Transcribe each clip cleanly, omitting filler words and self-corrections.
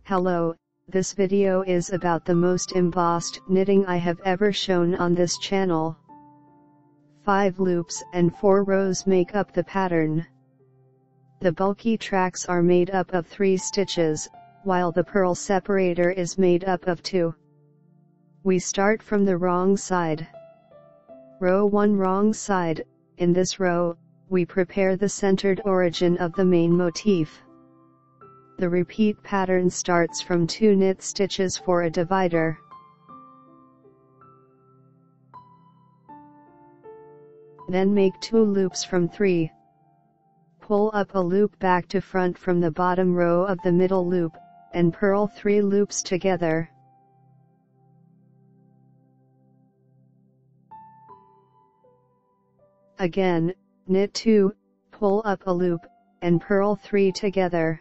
Hello, this video is about the most embossed knitting I have ever shown on this channel. 5 loops and 4 rows make up the pattern. The bulky tracks are made up of 3 stitches, while the purl separator is made up of 2. We start from the wrong side. Row 1 wrong side. In this row, we prepare the centered origin of the main motif. The repeat pattern starts from 2 knit stitches for a divider. Then make 2 loops from 3. Pull up a loop back to front from the bottom row of the middle loop, and purl 3 loops together. Again, knit 2, pull up a loop, and purl 3 together.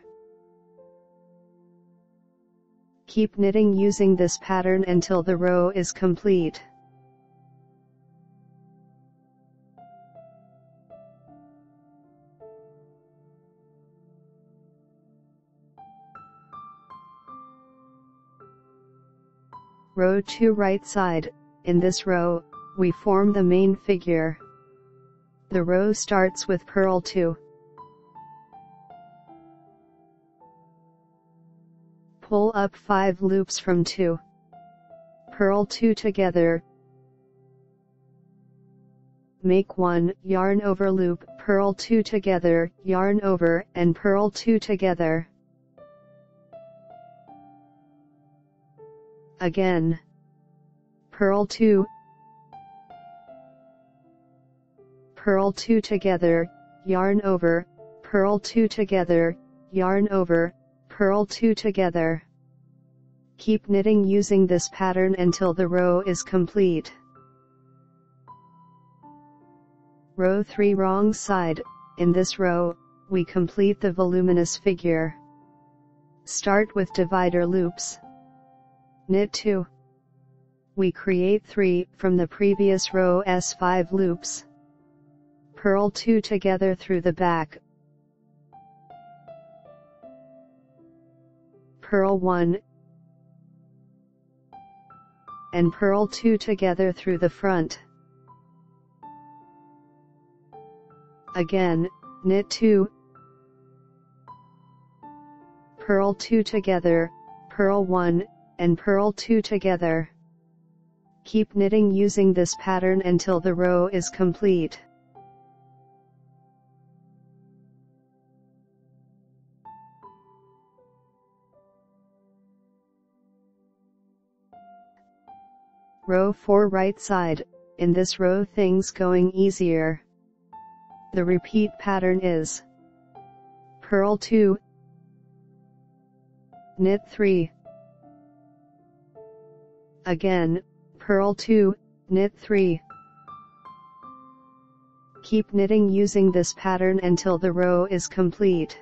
Keep knitting using this pattern until the row is complete. Row 2 right side. In this row, we form the main figure. The row starts with purl 2. Pull up 5 loops from 2. Purl 2 together. Make 1 yarn over loop, purl 2 together, yarn over, and purl 2 together. Again. Purl 2. Purl 2 together, yarn over, purl 2 together, yarn over, purl 2 together. Keep knitting using this pattern until the row is complete. Row 3 wrong side. In this row, we complete the voluminous figure. Start with divider loops. Knit 2. We create 3 from the previous row's 5 loops. Purl 2 together through the back. Purl 1 and purl 2 together through the front. Again, knit 2, purl 2 together, purl 1, and purl 2 together. Keep knitting using this pattern until the row is complete. Row 4 right side. In this row things going easier. The repeat pattern is purl 2, knit 3. Again, purl 2, knit 3. Keep knitting using this pattern until the row is complete.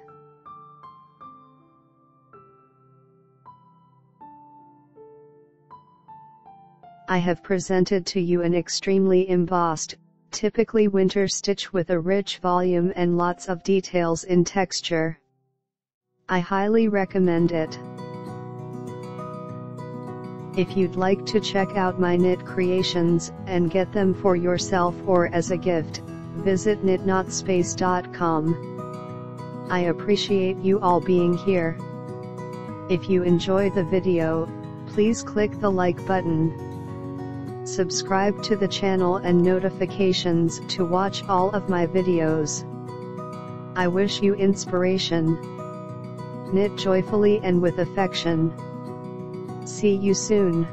I have presented to you an extremely embossed, typically winter stitch with a rich volume and lots of details in texture. I highly recommend it. If you'd like to check out my knit creations and get them for yourself or as a gift, visit knitnotspace.com. I appreciate you all being here. If you enjoy the video, please click the like button. Subscribe to the channel and notifications to watch all of my videos. I wish you inspiration. Knit joyfully and with affection. See you soon.